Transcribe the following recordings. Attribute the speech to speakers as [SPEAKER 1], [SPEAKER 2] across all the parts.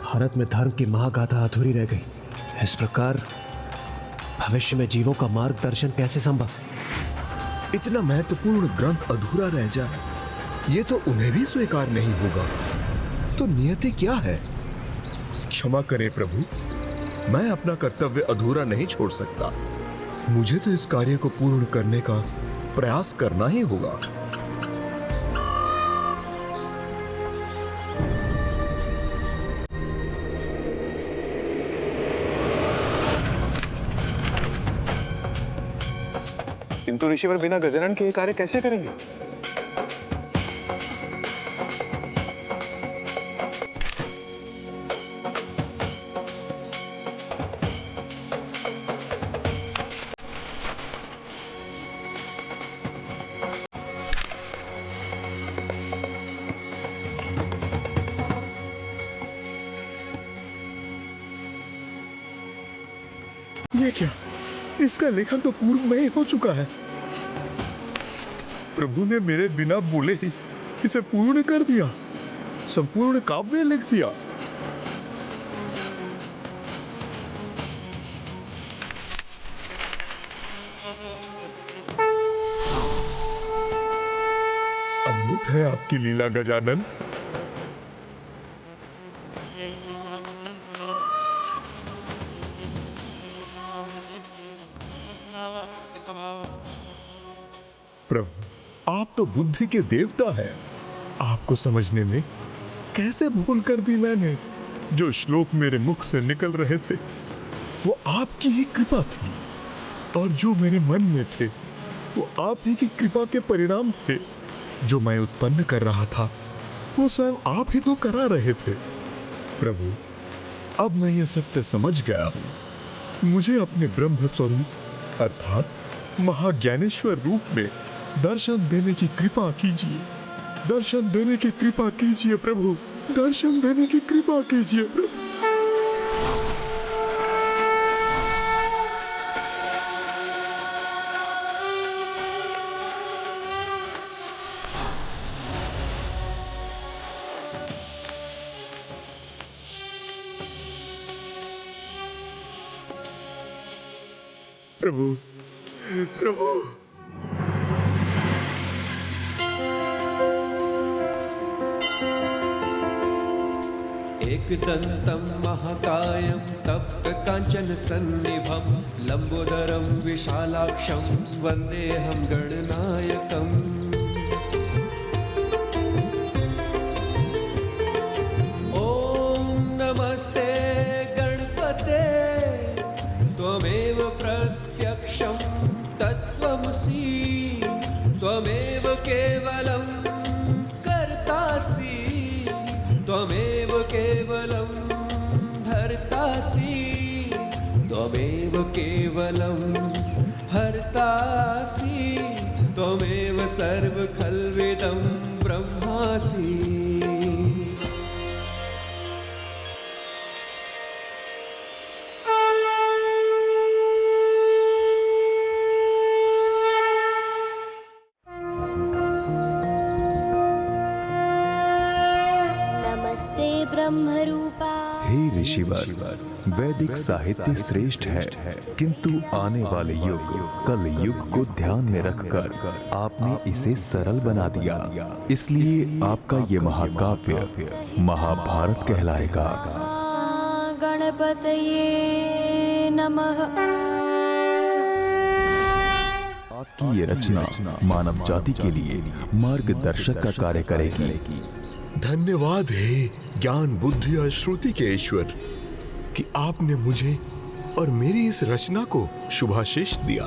[SPEAKER 1] भारत में धर्म की महागाथा अधूरी रह गई। इस प्रकार भविष्य में जीवों का मार्गदर्शन कैसे संभव?
[SPEAKER 2] इतना महत्वपूर्ण ग्रंथ अधूरा रह जाए, ये तो उन्हें भी स्वीकार नहीं होगा। तो नियति क्या है? क्षमा करें प्रभु, मैं अपना कर्तव्य अधूरा नहीं छोड़ सकता। मुझे तो इस कार्य को पूर्ण करने का प्रयास करना ही होगा।
[SPEAKER 3] किंतु ऋषिवर बिना गजानन के ये कार्य कैसे करेंगे?
[SPEAKER 2] ये क्या? इसका लेखन तो पूर्व में ही हो चुका है। प्रभु ने मेरे बिना बोले ही इसे पूर्ण कर दिया, संपूर्ण काव्य लिख दिया। अद्भुत है आपकी लीला गजानन। प्रभु, आप तो बुद्धि के देवता हैं। आपको समझने में कैसे भूल कर दी मैंने। जो श्लोक मेरे मुख से निकल रहे थे वो आपकी ही कृपा थी, और जो मेरे मन में थे वो आप ही की कृपा के परिणाम थे। जो मैं उत्पन्न कर रहा था वो स्वयं आप ही तो करा रहे थे। प्रभु, अब मैं ये सत्य समझ गया हूं। मुझे अपने ब्रह्म स्वरूप अर्थात महाज्ञानेश्वर रूप में दर्शन देने की कृपा कीजिए। दर्शन देने की कृपा कीजिए प्रभु। दर्शन देने की कृपा कीजिए प्रभु। प्रभु, प्रभु।
[SPEAKER 4] एकदन्तं महाकायं तप्तकाञ्चन सन्निभं लम्बोदरं विशालाक्षं वन्देऽहं गणनायकम्। ॐ नमस्ते गणपते त्वमेव प्रत्यक्षं तत्त्वमसि त्वमेव केवलं कर्तासि त्वमेव केवलं धर्तासि त्वमेव केवलं हर्तासि त्वमेव सर्वखल्विदं ब्रह्मासि।
[SPEAKER 5] हे ऋषिवर, वैदिक साहित्य श्रेष्ठ है, किंतु आने वाले युग कल युग को ध्यान में रखकर आपने इसे सरल बना दिया। इसलिए आपका ये महाकाव्य महाभारत कहलाएगा।
[SPEAKER 6] गणपतये नमः।
[SPEAKER 5] आपकी ये रचना मानव जाति के लिए मार्गदर्शक का कार्य करेगी।
[SPEAKER 2] धन्यवाद हे ज्ञान बुद्धि और श्रुति के ईश्वर कि आपने मुझे और मेरी इस रचना को शुभाशीष दिया।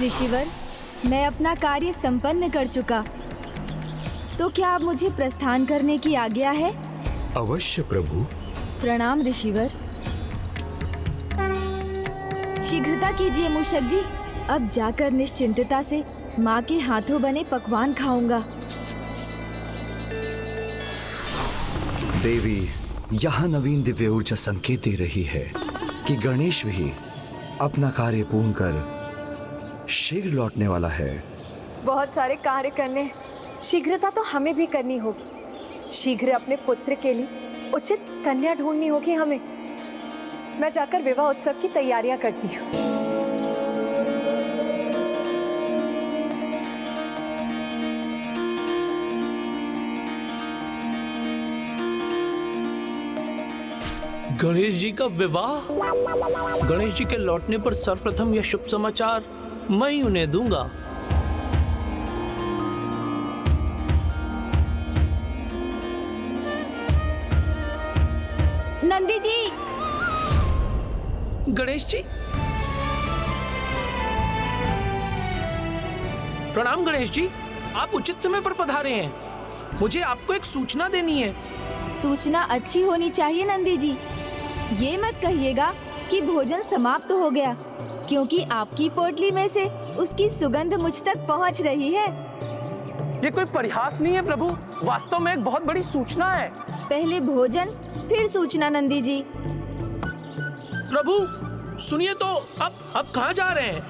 [SPEAKER 6] ऋषिवर, मैं अपना कार्य संपन्न कर चुका, तो क्या अब मुझे प्रस्थान करने की आज्ञा है?
[SPEAKER 2] अवश्य प्रभु।
[SPEAKER 6] प्रणाम ऋषिवर। शीघ्रता कीजिए मूषक जी। अब जाकर निश्चिंतता से माँ के हाथों बने पकवान खाऊंगा।
[SPEAKER 7] देवी, यहाँ नवीन दिव्य ऊर्जा संकेत दे रही है कि गणेश भी अपना कार्य पूर्ण कर शीघ्र लौटने वाला है।
[SPEAKER 8] बहुत सारे कार्य करने शीघ्रता तो हमें भी करनी होगी। शीघ्र अपने पुत्र के लिए उचित कन्या ढूंढनी होगी हमें। मैं जाकर विवाह उत्सव की तैयारियां करती हूँ।
[SPEAKER 9] गणेश जी का विवाह? गणेश जी के लौटने पर सर्वप्रथम यह शुभ समाचार मैं ही उन्हें दूंगा।
[SPEAKER 6] नंदी जी।
[SPEAKER 9] गणेश जी, प्रणाम गणेश जी, आप उचित समय पर पधारे हैं। मुझे आपको एक सूचना देनी है।
[SPEAKER 6] सूचना अच्छी होनी चाहिए नंदी जी। ये मत कहिएगा कि भोजन समाप्त हो गया, क्योंकि आपकी पोटली में से उसकी सुगंध मुझ तक पहुंच रही है।
[SPEAKER 9] ये कोई परिहास नहीं है प्रभु, वास्तव में एक बहुत बड़ी सूचना है।
[SPEAKER 6] पहले भोजन फिर सूचना नंदी जी।
[SPEAKER 9] प्रभु सुनिए तो, अब कहाँ जा रहे हैं?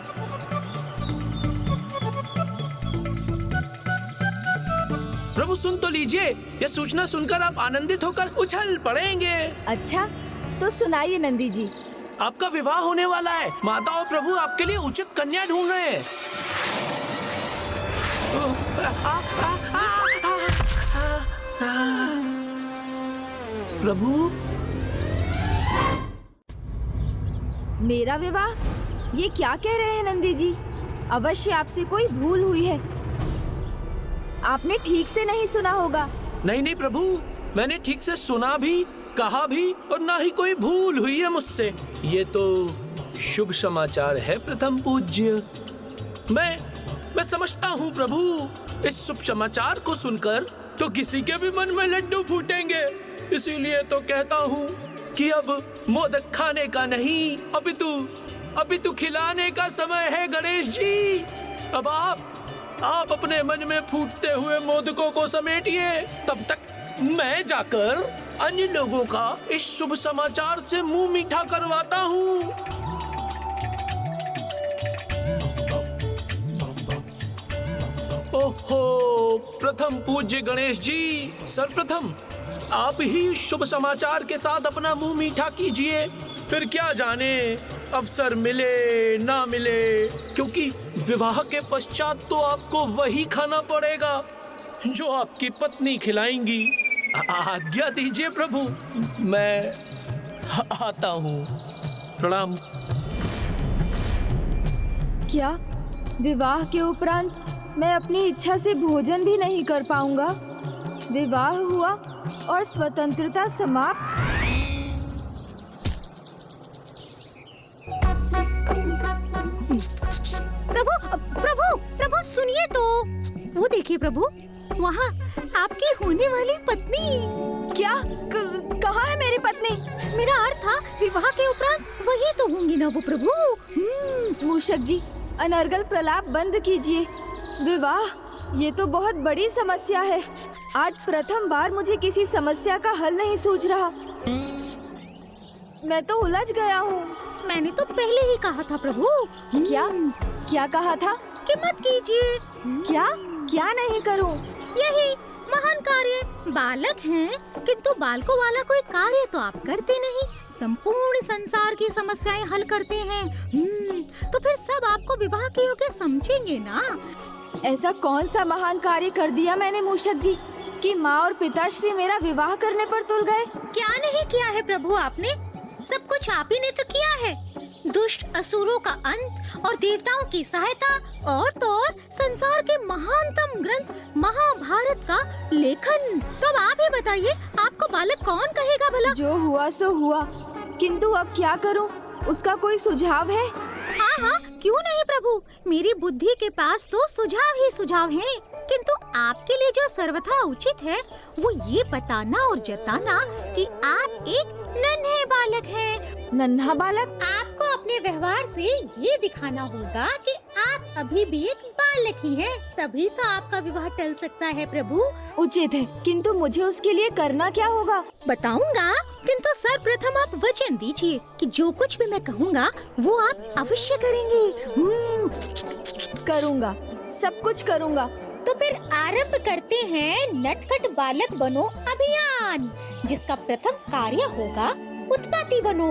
[SPEAKER 9] प्रभु सुन तो लीजिए, यह सूचना सुनकर आप आनंदित होकर उछल पड़ेंगे।
[SPEAKER 6] अच्छा तो सुनाइए नंदी जी।
[SPEAKER 9] आपका विवाह होने वाला है। माता और प्रभु आपके लिए उचित कन्या ढूंढ रहे हैं। प्रभु,
[SPEAKER 6] मेरा विवाह? ये क्या कह रहे हैं नंदी जी? अवश्य आपसे कोई भूल हुई है। आपने ठीक से नहीं सुना होगा।
[SPEAKER 9] नहीं प्रभु, मैंने ठीक से सुना भी, कहा भी, और ना ही कोई भूल हुई है मुझसे। ये तो शुभ समाचार है प्रथम पूज्य। मैं समझता हूँ प्रभु, इस शुभ समाचार को सुनकर तो किसी के भी मन में लड्डू फूटेंगे। इसीलिए तो कहता हूँ कि अब मोदक खाने का नहीं, अपितु खिलाने का समय है गणेश जी। अब आप अपने मन में फूटते हुए मोदकों को समेटिए। तब तक मैं जाकर अन्य लोगों का इस शुभ समाचार से मुंह मीठा करवाता हूँ। ओहो प्रथम पूज्य गणेश जी, सर्वप्रथम आप ही शुभ समाचार के साथ अपना मुंह मीठा कीजिए। फिर क्या जाने अवसर मिले ना मिले, क्योंकि विवाह के पश्चात तो आपको वही खाना पड़ेगा जो आपकी पत्नी खिलाएंगी। आज्ञा दीजिए प्रभु, मैं आता हूँ। प्रणाम।
[SPEAKER 6] क्या विवाह के उपरांत मैं अपनी इच्छा से भोजन भी नहीं कर पाऊंगा? विवाह हुआ और स्वतंत्रता समाप्त।
[SPEAKER 10] प्रभु सुनिए तो, वो देखिए प्रभु, वहाँ आपकी होने वाली पत्नी।
[SPEAKER 6] क्या? कहाँ है मेरी पत्नी?
[SPEAKER 10] मेरा अर्थ था विवाह के उपरांत वही तो होंगी ना वो प्रभु।
[SPEAKER 6] मूषक जी, अनर्गल प्रलाप बंद कीजिए। विवाह, ये तो बहुत बड़ी समस्या है। आज प्रथम बार मुझे किसी समस्या का हल नहीं सूझ रहा। मैं तो उलझ गया हूँ।
[SPEAKER 10] मैंने तो पहले ही कहा था प्रभु।
[SPEAKER 6] क्या कहा था?
[SPEAKER 10] कि मत कीजिए।
[SPEAKER 6] क्या नहीं करूँ?
[SPEAKER 10] यही महान कार्य। बालक हैं, किंतु बालकों वाला कोई कार्य तो आप करते नहीं। संपूर्ण संसार की समस्याएं हल करते हैं। तो फिर सब आपको विवाह के योग्य समझेंगे ना।
[SPEAKER 6] ऐसा कौन सा महान कार्य कर दिया मैंने मूषक जी कि माँ और पिताश्री मेरा विवाह करने पर तुल गए?
[SPEAKER 10] क्या नहीं किया है प्रभु आपने? सब कुछ आप ही ने तो किया है। दुष्ट असुरों का अंत और देवताओं की सहायता, और तो और संसार के महानतम ग्रंथ महाभारत का लेखन। तो अब आप ही बताइए, आपको बालक कौन कहेगा भला?
[SPEAKER 6] जो हुआ सो हुआ, किंतु अब क्या करूं? उसका कोई सुझाव है?
[SPEAKER 10] हाँ, क्यों नहीं प्रभु, मेरी बुद्धि के पास तो सुझाव ही सुझाव हैं। किंतु आपके लिए जो सर्वथा उचित है वो ये बताना और जताना कि आप एक नन्हे बालक हैं।
[SPEAKER 6] नन्हा बालक?
[SPEAKER 10] आपको अपने व्यवहार से ये दिखाना होगा कि आप अभी भी एक बालक ही हैं। तभी तो आपका विवाह टल सकता है प्रभु।
[SPEAKER 6] उचित है, किंतु मुझे उसके लिए करना क्या होगा?
[SPEAKER 10] बताऊंगा, किंतु सर्वप्रथम आप वचन दीजिए कि जो कुछ भी मैं कहूँगा वो आप अवश्य करेंगे।
[SPEAKER 6] करूँगा, सब कुछ करूँगा।
[SPEAKER 10] तो फिर आरंभ करते हैं नटखट बालक बनो अभियान, जिसका प्रथम कार्य होगा उत्पत्ति बनो।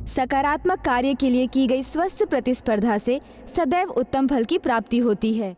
[SPEAKER 6] सकारात्मक कार्य के लिए की गई स्वस्थ प्रतिस्पर्धा से सदैव उत्तम फल की प्राप्ति होती है।